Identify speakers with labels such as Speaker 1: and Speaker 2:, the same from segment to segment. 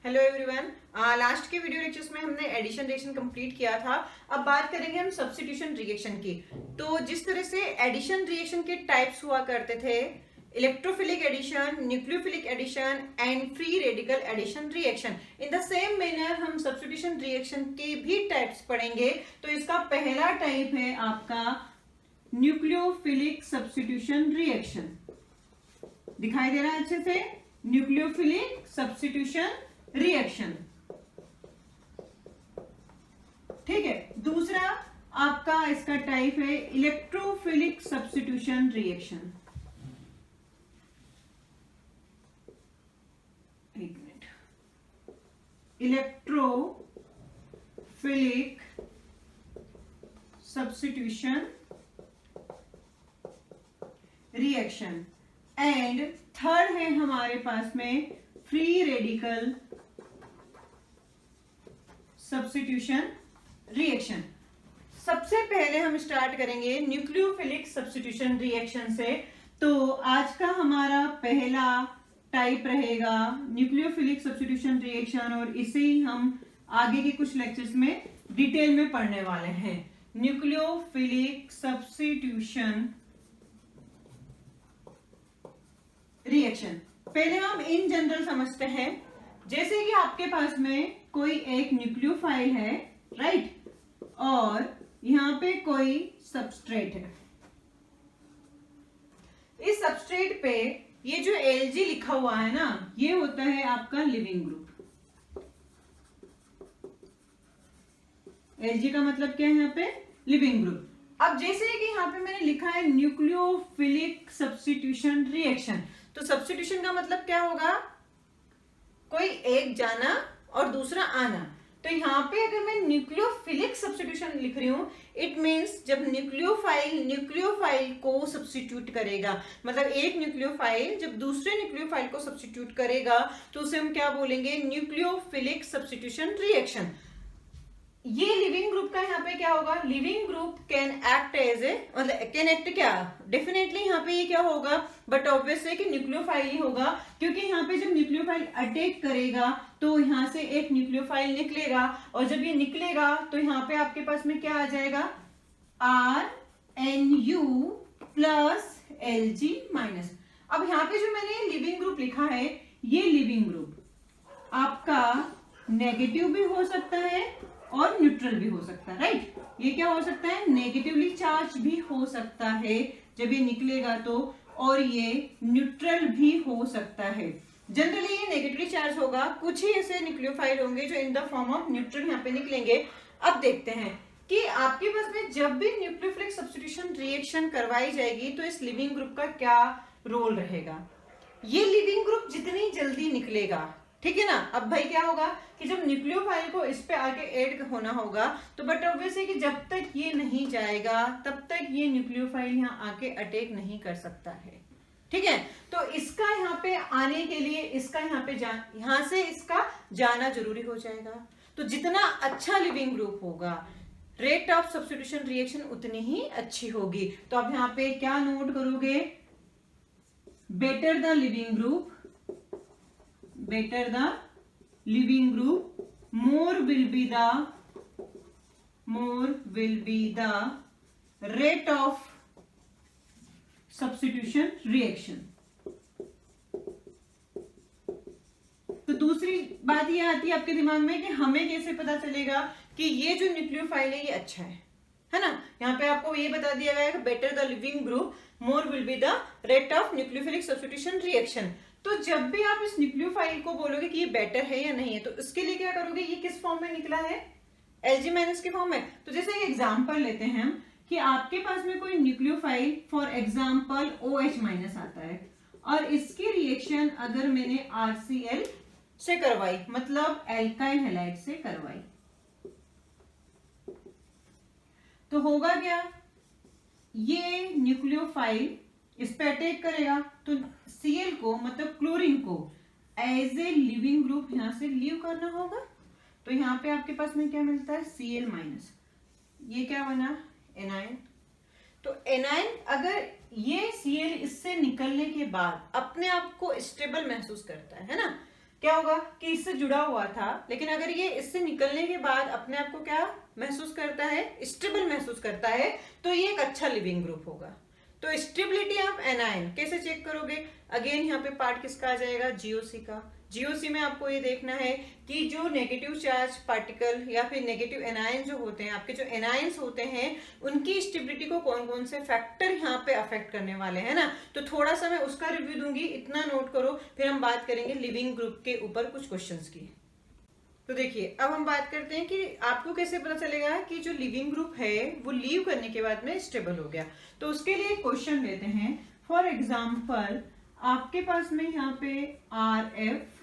Speaker 1: Hello everyone. Last के video lectures में हमने एडिशन रिएक्शन कंप्लीट किया था। अब बात करेंगे हम सब्स्टिट्यूशन रिएक्शन की। तो जिस तरह से एडिशन रिएक्शन के टाइप्स हुआ करते थे, electrophilic addition, nucleophilic addition and free radical addition reaction, in the same manner हम सब्स्टिट्यूशन रिएक्शन के भी टाइप्स पढ़ेंगे। तो इसका पहला टाइप है आपका न्यूक्लियोफिलिक सब्स्टिट्यूशन रिएक्शन। दिखाई दे रहा है अच्छे से? न्यूक्लियोफिलिक सब्स्टिट्यूशन रिएक्शन, ठीक है। दूसरा आपका इसका टाइप है इलेक्ट्रोफिलिक सब्स्टिट्यूशन रिएक्शन। एक minute, electrophilic substitution reaction. And third है हमारे पास में फ्री रेडिकल सब्स्टिट्यूशन रिएक्शन। सबसे पहले हम स्टार्ट करेंगे न्यूक्लियोफिलिक सब्स्टिट्यूशन रिएक्शन से। तो आज का हमारा पहला टाइप रहेगा न्यूक्लियोफिलिक सब्स्टिट्यूशन रिएक्शन, और इसे ही हम आगे के कुछ लेक्चर्स में डिटेल में पढ़ने वाले हैं। न्यूक्लियोफिलिक सब्स्टिट्यूशन रिएक्शन पहले हम इन जनरल समझते हैं। जैसे कि आपके पास में कोई एक न्यूक्लियोफाइल है, राइट, और यहां पे कोई सबस्ट्रेट है। इस सबस्ट्रेट पे ये जो Lg लिखा हुआ है ना, ये होता है आपका लिविंग ग्रुप। Lg का मतलब क्या है यहाँ पे? Leaving group. अब जैसे कि यहाँ पे मैंने लिखा है न्यूक्लियोफिलिक सब्स्टिट्यूशन रिएक्शन, तो सब्स्टिट्यूशन का मतलब क्या होगा? कोई एक जाना और दूसरा आना। तो यहाँ पे अगर मैं न्यूक्लियोफिलिक सब्स्टिट्यूशन लिख रही हूँ, इट मींस जब न्यूक्लियोफाइल को सब्स्टिट्यूट करेगा, मतलब एक न्यूक्लियोफाइल जब दूसरे न्यूक्लियोफाइल को सब्स्टिट्यूट करेगा, तो उसे हम क्या बोलेंगे? Nucleophilic substitution reaction. ये लिविंग ग्रुप का यहाँ पे क्या होगा? Leaving group can act as a, मतलब कैन एक्ट क्या, डेफिनेटली यहाँ पे ये क्या होगा, बट ऑब्वियस है कि न्यूक्लियोफाइल ही होगा, क्योंकि यहाँ पे जब न्यूक्लियोफाइल अटैक करेगा तो यहाँ से एक न्यूक्लियोफाइल निकलेगा, और जब ये निकलेगा तो यहाँ पे आपके पास में क्या आ जाएगा? RNU plus Lg minus. अब यहाँ पे जो मैंने लिविंग ग्रुप लिखा है, ये लिविंग ग्रुप आपका नेगेटिव भी हो सकता है और न्यूट्रल भी हो सकता है, राइट। ये क्या हो सकता है? नेगेटिवली चार्ज भी हो सकता है जब ये निकलेगा तो, और ये न्यूट्रल भी हो सकता है। जनरली ये नेगेटिवली चार्ज होगा, कुछ ही ऐसे न्यूक्लियोफाइल होंगे जो in the form of neutral यहाँ पे निकलेंगे। अब देखते हैं कि आपके पास में जब भी न्यूक्लियोफिलिक सब्स्टिट्यूशन रिएक्शन करवाई जाएगी तो इस लिविंग ग्रुप का क्या रोल रहेगा। ये लिविंग ग्रुप जितनी जल्दी निकलेगा, ठीक है ना। अब भाई क्या होगा कि जब न्यूक्लियोफाइल को इस पे आके ऐड होना होगा, तो बट ऑब्वियस है कि जब तक ये नहीं जाएगा तब तक ये न्यूक्लियोफाइल यहाँ आके अटैक नहीं कर सकता है, ठीक है। तो इसका यहाँ पे आने के लिए इसका यहाँ पे यहाँ से इसका जाना जरूरी हो जाएगा। तो जितना अच्छा लिविंग ग्रुप होगा, रेट ऑफ सब्स्टिट्यूशन रिएक्शन उतनी ही अच्छी होगी। तो अब यहाँ पे क्या नोट करोगे? Better the leaving group, better the living group, more will be the rate of substitution reaction। तो दूसरी बात ये आती है आपके दिमाग में कि हमें कैसे पता चलेगा कि ये जो न्यूक्लियोफाइल है ये अच्छा है ना। यहाँ पे आपको ये बता दिया गया है कि better the leaving group, more will be the rate of nucleophilic substitution reaction. तो जब भी आप इस न्यूक्लियोफाइल को बोलोगे कि ये बेटर है या नहीं है, तो इसके लिए क्या करोगे? ये किस फॉर्म में निकला है? Lg माइनस के फॉर्म में। तो जैसे एक एग्जांपल लेते हैं हम कि आपके पास में कोई nucleophile for example OH minus आता है, और इसकी रिएक्शन अगर मैंने RCl से करवाई, मतलब एल्काइल हैलाइड से करवाई, तो होगा क्या? ये न्यूक्लियोफाइल इस पे अटैक करेगा, तो Cl को, मतलब क्लोरीन को, एज ए लिविंग ग्रुप यहां से लीव करना होगा। तो यहाँ पे आपके पास में क्या मिलता है? Cl minus. ये क्या बना? एनायन। तो एनायन अगर ये Cl इससे निकलने के बाद अपने आप को स्टेबल महसूस करता है ना, क्या होगा कि इससे जुड़ा हुआ था, लेकिन अगर ये इससे निकलने के बाद अपने आप को क्या महसूस करता है, स्टेबल महसूस करता है, तो ये एक अच्छा लिविंग ग्रुप होगा। तो स्टेबिलिटी ऑफ एनायन कैसे चेक करोगे? अगेन यहाँ पे पार्ट किसका आ जाएगा, जीओसी का। जीओसी में आपको ये देखना है कि जो नेगेटिव चार्ज पार्टिकल या फिर नेगेटिव एनायन जो होते हैं, आपके जो एनायंस होते हैं, उनकी स्टेबिलिटी को कौन कौन से फैक्टर यहाँ पे अफेक्ट करने वाले हैं ना। तो थोड़ा सा मैं उसका रिव्यू दूंगी, इतना नोट करो, फिर हम बात करेंगे लिविंग ग्रुप के ऊपर कुछ क्वेश्चंस की। तो देखिए, अब हम बात करते हैं कि आपको कैसे पता चलेगा कि जो लिविंग ग्रुप है वो लीव करने के बाद में स्टेबल हो गया। तो उसके लिए क्वेश्चन लेते हैं। फॉर एग्जांपल, आपके पास में यहाँ पे RF,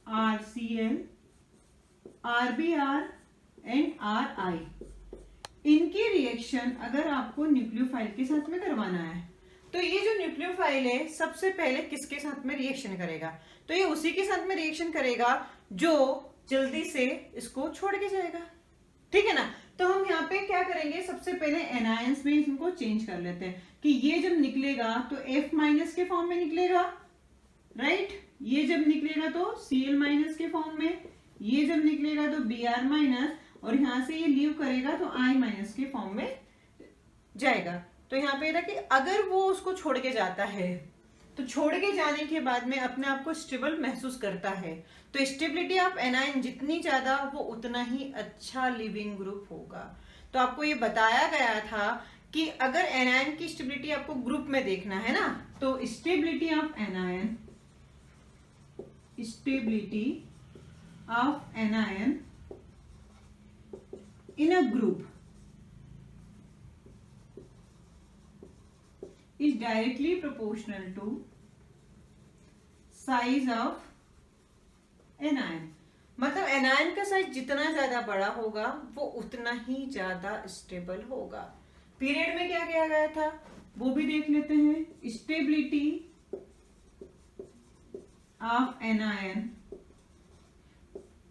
Speaker 1: RCl, RBr and RI, इनकी रिएक्शन अगर आपको न्यूक्लियोफाइल के साथ में करवाना है, तो ये जो न्यूक्लियोफाइल है सबसे पहले किसके साथ में रिएक्शन करेगा? तो ये उसी के साथ में रिएक्शन करेगा जो जल्दी से इसको छोड़ के जाएगा, ठीक है ना। तो हम यहाँ पे क्या करेंगे, सबसे पहले एनायंस में इनको चेंज कर लेते हैं कि ये जब निकलेगा तो F- के फॉर्म में निकलेगा, राइट। ये जब निकलेगा तो Cl- के फॉर्म में, ये जब निकलेगा तो Br-, और यहां से ये लीव करेगा तो I- के फॉर्म में जाएगा। तो यहाँ पे था कि अगर वो उसको छोड़ के जाता है, तो छोड़ के जाने के बाद में अपने आप को स्टेबल महसूस करता है, तो स्टेबिलिटी ऑफ एनायन जितनी ज्यादा वो उतना ही अच्छा लिविंग ग्रुप होगा। तो आपको ये बताया गया था कि अगर एनायन की स्टेबिलिटी आपको ग्रुप में देखना है ना, तो stability of anion, stability of anion in a group is directly proportional to size of anion। मतलब एनायन का साइज जितना ज्यादा बड़ा होगा वो उतना ही ज्यादा स्टेबल होगा। पीरियड में क्या किया गया था वो भी देख लेते हैं। स्टेबिलिटी ऑफ एनायन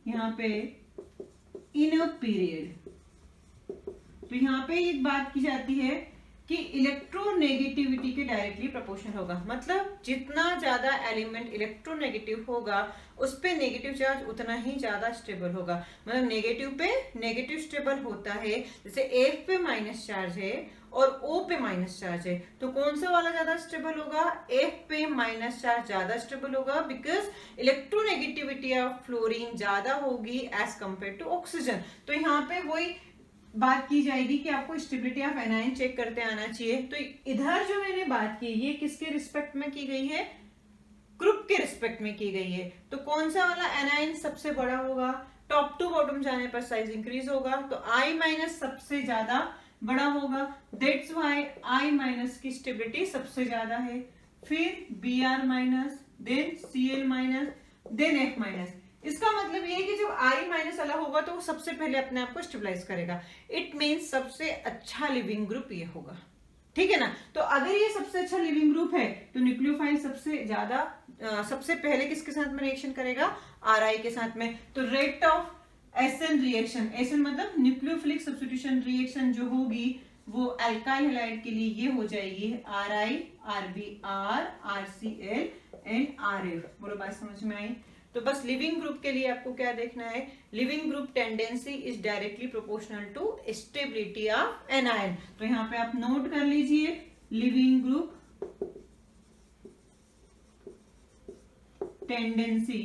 Speaker 1: यहाँ पे इन अ पीरियड, तो यहाँ पे एक बात की जाती है कि इलेक्ट्रोनेगेटिविटी के डायरेक्टली प्रोपोर्शनल होगा। मतलब जितना ज्यादा एलिमेंट इलेक्ट्रोनेगेटिव होगा उस पे नेगेटिव चार्ज उतना ही ज्यादा स्टेबल होगा। मतलब नेगेटिव पे नेगेटिव स्टेबल होता है, जैसे F पे माइनस चार्ज है और O पे माइनस चार्ज है, तो कौन सा वाला ज्यादा स्टेबल होगा? F पे माइनस चार्ज ज्यादा स्टेबल होगा, बिकॉज इलेक्ट्रोनेगेटिविटी ऑफ फ्लोरीन ज्यादा होगी एज कंपेयर टू ऑक्सीजन। तो यहाँ पे वही बात की जाएगी कि आपको स्टेबिलिटी ऑफ एनायन चेक करते आना चाहिए। तो इधर जो मैंने बात की ये किसके रिस्पेक्ट में की गई है? ग्रुप के रिस्पेक्ट में की गई है। तो कौन सा वाला एनायन सबसे बड़ा होगा? टॉप टू बॉटम जाने पर साइज इंक्रीज होगा, तो I- सबसे ज्यादा बड़ा होगा, दैट्स व्हाई I- की स्टेबिलिटी सबसे ज्यादा है। फिर Br-, then Cl-, then F-। इसका मतलब ये है कि जब I- अलग होगा तो वो सबसे पहले अपने आप को स्टेबलाइज करेगा। इट मींस सबसे अच्छा लिविंग ग्रुप ये होगा, ठीक है ना। तो अगर ये सबसे अच्छा लिविंग ग्रुप है तो न्यूक्लियोफाइल सबसे ज्यादा सबसे पहले किसके साथ में रिएक्शन करेगा? RI के साथ में। तो rate of SN reaction, SN मतलब न्यूक्लियोफिलिक सब्स्टिट्यूशन रिएक्शन जो होगी वो अल्काइल हैलाइड के लिए ये हो जाएगी RI, RBr, RCl and RF। बोलो बात समझ में आई? तो बस लिविंग ग्रुप के लिए आपको क्या देखना है? Leaving group tendency is directly proportional to stability of anion. तो यहाँ पे आप नोट कर लीजिए, leaving group tendency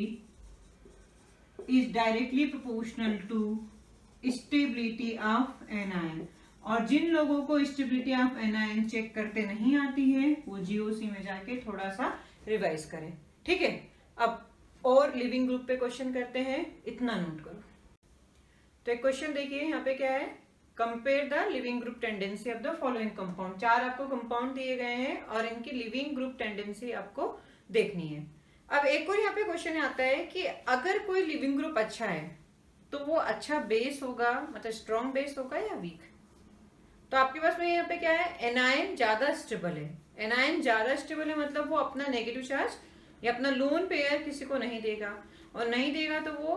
Speaker 1: is directly proportional to stability of anion. और जिन लोगों को स्टेबिलिटी ऑफ एनायन चेक करते नहीं आती है वो जीओसी में जाके थोड़ा सा रिवाइज करें, ठीक है। अब और लिविंग ग्रुप पे क्वेश्चन करते हैं, इतना नोट करो। तो एक क्वेश्चन देखिए यहाँ पे क्या है, compare the living group tendency of the following compound. 4 आपको कंपाउंड दिए गए हैं और इनकी लिविंग ग्रुप टेंडेंसी आपको देखनी है। अब एक और यहाँ पे क्वेश्चन आता है कि अगर कोई लिविंग ग्रुप अच्छा है तो वो अच्छा बेस होगा, मतलब स्ट्रॉन्ग बेस होगा या वीक। तो आपके पास में यहाँ पे क्या है, एनायन ज्यादा स्टेबल है। एनायन ज्यादा स्टेबल है मतलब वो अपना नेगेटिव चार्ज या अपना लोन पेयर किसी को नहीं देगा, और नहीं देगा तो वो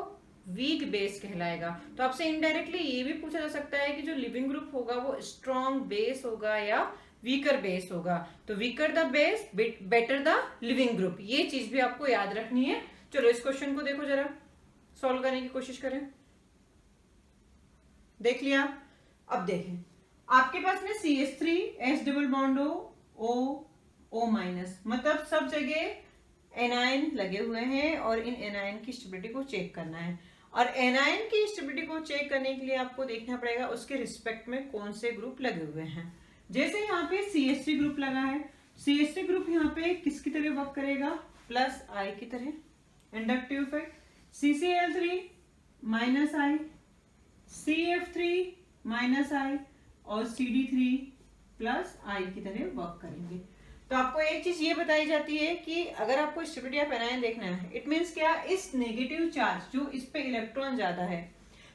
Speaker 1: वीक बेस कहलाएगा। तो आपसे इनडायरेक्टली ये भी पूछा जा सकता है कि जो लिविंग ग्रुप होगा वो स्ट्रॉन्ग बेस होगा या वीकर बेस होगा। तो weaker the base better the leaving group, ये चीज भी आपको याद रखनी है। चलो इस क्वेश्चन को देखो जरा, सॉल्व करने की कोशिश करें। देख लिया? अब देखें, आपके पास में CH3 H double bond O minus, मतलब सब जगह एनायन लगे हुए हैं और इन एनायन की स्टेबिलिटी को चेक करना है। और एनायन की स्टेबिलिटी को चेक करने के लिए आपको देखना पड़ेगा उसके रिस्पेक्ट में कौन से ग्रुप लगे हुए हैं। जैसे यहाँ पे CH3 ग्रुप लगा है, CH3 ग्रुप यहाँ पे किसकी तरह वर्क करेगा, प्लस I की तरह, inductive effect. CCl3 minus I, CF3 minus I और CD3 प्लस I की तरह वर्क करेंगे। तो आपको एक चीज ये बताई जाती है कि अगर आपको स्टेबिलिटी ऑफ एनायन देखना है, इट मींस क्या, इस नेगेटिव चार्ज जो इस पे इलेक्ट्रॉन ज्यादा है,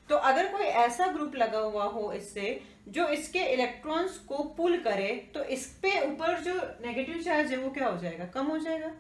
Speaker 1: तो अगर कोई ऐसा ग्रुप लगा हुआ हो इससे जो इसके इलेक्ट्रॉन्स को पुल करे, तो इस पे ऊपर जो नेगेटिव चार्ज है वो क्या हो जाएगा, कम हो जाएगा।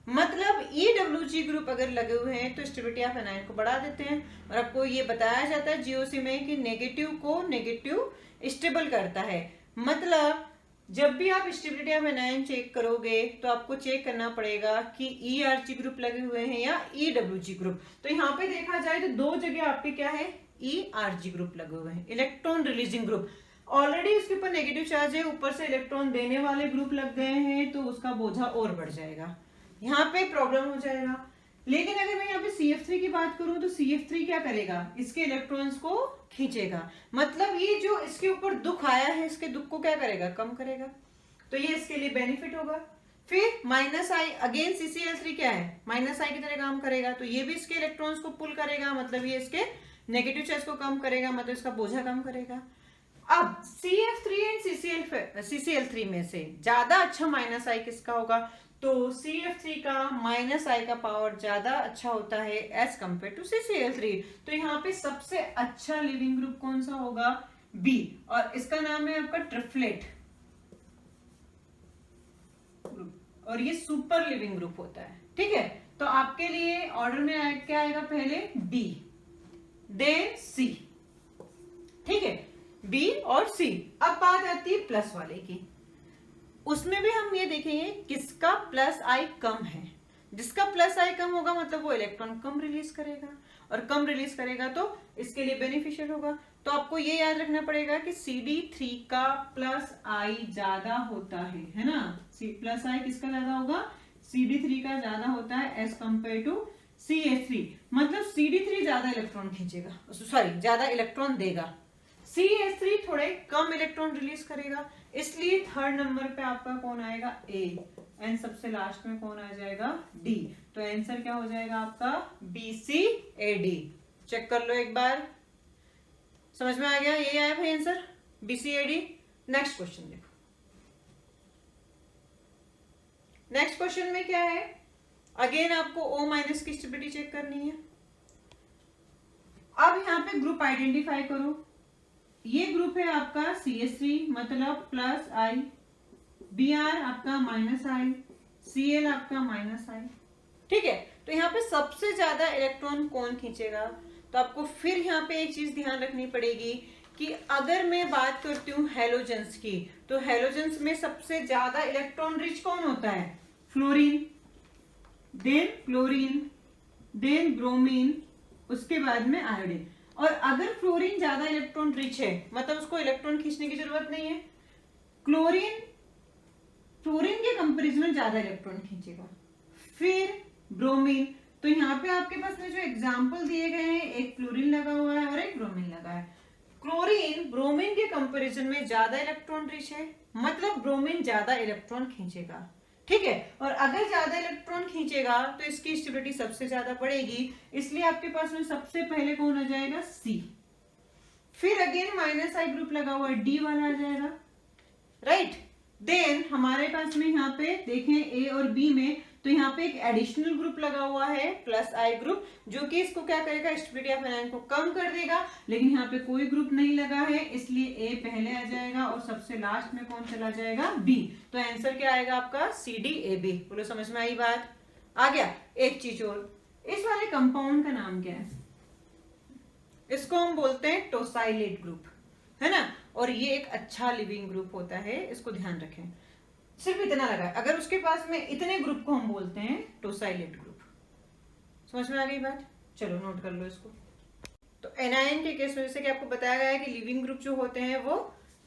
Speaker 1: मतलब EWG ग्रुप अगर लगे हुए हैं तो स्टेबिलिटी ऑफ एनायन को बढ़ा देते हैं। और आपको ये बताया जाता है GOC में कि नेगेटिव को नेगेटिव स्टेबल करता है। मतलब जब भी आप स्टेबिलिटी ऑफ एनायन चेक करोगे तो आपको चेक करना पड़ेगा कि ERG ग्रुप लगे हुए हैं या EWG ग्रुप। तो यहाँ पे देखा जाए तो दो जगह आपके क्या है, ERG ग्रुप लगे हुए हैं, इलेक्ट्रॉन रिलीजिंग ग्रुप। ऑलरेडी उसके ऊपर नेगेटिव चार्ज है, ऊपर से इलेक्ट्रॉन देने वाले ग्रुप लग गए हैं तो उसका बोझा और बढ़ जाएगा, यहाँ पे प्रॉब्लम हो जाएगा। लेकिन अगर मैं यहाँ पे CF3 की बात करूं तो CF3 क्या करेगा, इसके इलेक्ट्रॉन्स को खींचेगा। मतलब ये जो इसके ऊपर दुख आया है, इसके दुख को क्या करेगा, कम करेगा। तो ये इसके लिए बेनिफिट होगा। फिर माइनस I, अगेन CCl3 क्या है, माइनस I की तरह काम करेगा, तो ये भी इसके इलेक्ट्रॉन्स को पुल करेगा, मतलब ये इसके नेगेटिव चार्ज को कम करेगा, मतलब इसका बोझा कम करेगा। अब CF3 एंड CCl3 में से ज्यादा अच्छा माइनस I किसका होगा, तो CF3 का माइनस I का पावर ज्यादा अच्छा होता है एज कंपेयर टू CCl3। तो यहाँ पे सबसे अच्छा लिविंग ग्रुप कौन सा होगा, B, और इसका नाम है आपका ट्रिपलेट ग्रुप, और ये सुपर लिविंग ग्रुप होता है। ठीक है, तो आपके लिए ऑर्डर में क्या आएगा, पहले B देन C। ठीक है, B और C। अब बात आती है प्लस वाले की, उसमें भी हम ये देखेंगे किसका प्लस I कम है। जिसका प्लस I कम होगा मतलब वो इलेक्ट्रॉन कम रिलीज करेगा, और कम रिलीज करेगा तो इसके लिए बेनिफिशियल होगा। तो आपको ये याद रखना पड़ेगा कि CD3 का प्लस I ज्यादा होता है ना, प्लस I किसका ज्यादा होगा, CD3 का ज्यादा होता है एज कंपेयर टू CH3। मतलब CD3 ज्यादा इलेक्ट्रॉन खींचेगा, सॉरी ज्यादा इलेक्ट्रॉन देगा, CH3 थोड़े कम इलेक्ट्रॉन रिलीज करेगा। इसलिए थर्ड नंबर पे आपका कौन आएगा, A, एंड सबसे लास्ट में कौन आ जाएगा, D। तो आंसर क्या हो जाएगा आपका, BCAD। चेक कर लो एक बार, समझ में आ गया, ये आया भाई आंसर BCAD। नेक्स्ट क्वेश्चन देखो, नेक्स्ट क्वेश्चन में क्या है, अगेन आपको O माइनस की स्टेबिलिटी चेक करनी है। अब यहाँ पे ग्रुप आइडेंटिफाई करो, ये ग्रुप है आपका CH3 मतलब प्लस I, Br आपका माइनस I, Cl आपका माइनस I। ठीक है, तो यहाँ पे सबसे ज्यादा इलेक्ट्रॉन कौन खींचेगा, तो आपको फिर यहाँ पे एक चीज ध्यान रखनी पड़ेगी कि अगर मैं बात करती हूँ हेलोजेंस की, तो हेलोजेंस में सबसे ज्यादा इलेक्ट्रॉन रिच कौन होता है, fluorine, then chlorine, then bromine, उसके बाद में आयोडीन। और अगर फ्लोरीन ज्यादा इलेक्ट्रॉन रिच है मतलब उसको इलेक्ट्रॉन खींचने की जरूरत नहीं है, क्लोरीन फ्लोरीन के कंपैरिजन में ज्यादा इलेक्ट्रॉन खींचेगा। फिर ब्रोमीन, तो यहाँ पे आपके पास में जो एग्जांपल दिए गए हैं, एक फ्लोरीन लगा हुआ है और एक ब्रोमीन लगा है। क्लोरीन ब्रोमीन के कंपैरिजन में ज्यादा इलेक्ट्रॉन रिच है, मतलब ब्रोमीन ज्यादा इलेक्ट्रॉन खींचेगा। ठीक है, और अगर ज्यादा इलेक्ट्रॉन खींचेगा तो इसकी स्टेबिलिटी सबसे ज्यादा बढ़ेगी, इसलिए आपके पास में सबसे पहले कौन आ जाएगा, C। फिर अगेन माइनस I ग्रुप लगा हुआ है, D वाला आ जाएगा, राइट। देन हमारे पास में यहाँ पे देखें A और B में, तो यहाँ पे एक एडिशनल ग्रुप लगा हुआ है प्लस I ग्रुप, जो कि इसको क्या करेगा, स्टेबिलिटी ऑफ एनायन को कम कर देगा। लेकिन यहाँ पे कोई ग्रुप नहीं लगा है, इसलिए A पहले आ जाएगा और सबसे लास्ट में कौन चला जाएगा, B। तो आंसर क्या आएगा आपका, CDAB। बोलो समझ में आई बात, आ गया। एक चीज और, इस वाले कंपाउंड का नाम क्या है, इसको हम बोलते हैं टोसाइलेट ग्रुप, है ना, और ये एक अच्छा लिविंग ग्रुप होता है, इसको ध्यान रखें। सिर्फ इतना लगा, अगर उसके पास में इतने ग्रुप को हम बोलते हैं टोसाइलेट ग्रुप। समझ में आ गई बात? चलो नोट कर लो इसको। तो एनायन के केस में जैसे कि आपको बताया गया है कि लिविंग ग्रुप जो होते हैं वो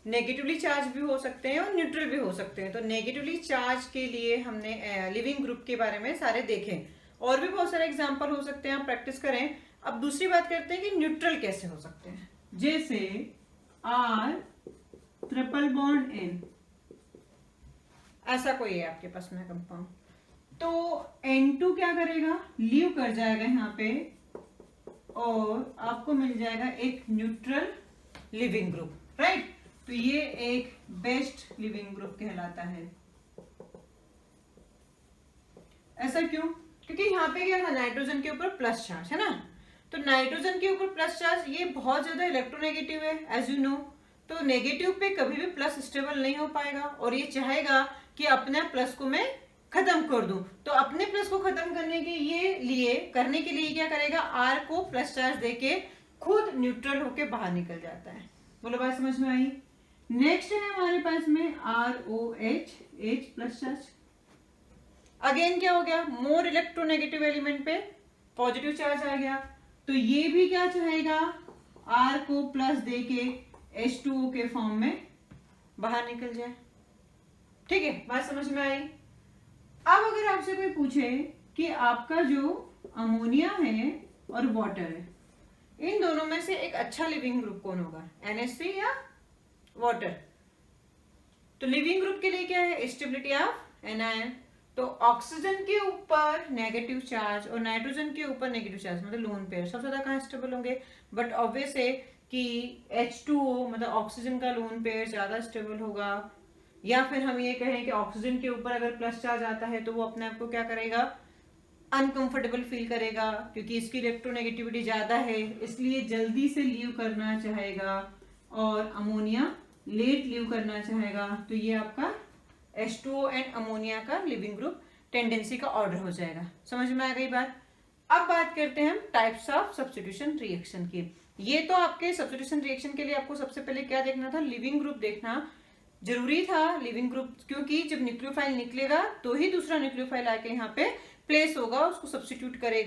Speaker 1: नेगेटिवली चार्ज भी हो सकते हैं और न्यूट्रल भी हो सकते हैं। तो नेगेटिवली चार्ज के लिए हमने लिविंग ग्रुप के बारे में सारे देखे, और भी बहुत सारे एग्जांपल हो सकते हैं, आप प्रैक्टिस करें। अब दूसरी बात करते हैं कि न्यूट्रल कैसे हो सकते हैं। जैसे R ट्रिपल बॉन्ड N, ऐसा कोई है आपके पास में कंपाउंड, तो N2 क्या करेगा, लीव कर जाएगा यहाँ पे, और आपको मिल जाएगा एक न्यूट्रल लिविंग ग्रुप, राइट। तो ये एक बेस्ट लिविंग ग्रुप कहलाता है। ऐसा क्यों? क्योंकि यहाँ पे क्या था, नाइट्रोजन के ऊपर प्लस चार्ज है ना, तो नाइट्रोजन के ऊपर प्लस चार्ज ये बहुत ज्यादा इलेक्ट्रोनेगेटिव है एज यू नो। तो नेगेटिव पे कभी भी प्लस स्टेबल नहीं हो पाएगा, और ये चाहेगा कि अपने प्लस को मैं खत्म कर दूं। तो अपने प्लस को खत्म करने के लिए क्या करेगा, आर को प्लस चार्ज देके खुद न्यूट्रल होके बाहर निकल जाता है। बोलो बात समझ में आई? नेक्स्ट है हमारे पास में ROH, H plus charge. Again क्या हो गया, मोर इलेक्ट्रोनेगेटिव एलिमेंट पे पॉजिटिव चार्ज आ गया, तो ये भी क्या चाहेगा, R को प्लस देके H2O के फॉर्म में बाहर निकल जाए। ठीक है, बात समझ में आई? अब अगर आपसे कोई पूछे कि आपका जो अमोनिया है और वाटर है, इन दोनों में से एक अच्छा लिविंग ग्रुप कौन होगा, NH3 या वाटर? तो लिविंग ग्रुप के लिए क्या है, स्टेबिलिटी ऑफ एनायन। तो ऑक्सीजन के ऊपर नेगेटिव चार्ज और नाइट्रोजन के ऊपर नेगेटिव चार्ज, मतलब लोन पेयर सबसे ज्यादा कहाँ स्टेबल होंगे? बट ऑब्वियस है कि H2O मतलब ऑक्सीजन का लोन पेयर ज्यादा स्टेबल होगा। या फिर हम ये कहें कि ऑक्सीजन के ऊपर अगर प्लस चार्ज आता है तो वो अपने आप को क्या करेगा, अनकंफर्टेबल फील करेगा, क्योंकि इसकी इलेक्ट्रोनेगेटिविटी ज्यादा है, इसलिए जल्दी से लीव करना चाहेगा, और अमोनिया लेट लीव करना चाहेगा। तो ये आपका H2O एंड अमोनिया का लिविंग ग्रुप टेंडेंसी का ऑर्डर हो जाएगा। समझ में आ गई बात? अब बात करते हैं हम टाइप्स ऑफ सब्स्टिट्यूशन रिएक्शन की। ये तो आपके सब्स्टिट्यूशन रिएक्शन के लिए आपको सबसे पहले क्या देखना था, लिविंग ग्रुप देखना जरूरी था। लिविंग ग्रुप क्योंकि जब न्यूक्लियोफाइल निकलेगा तो ही दूसरा न्यूक्लियोफाइल आके यहाँ पे प्लेस होगा, उसको सब्स्टिट्यूट करेगा।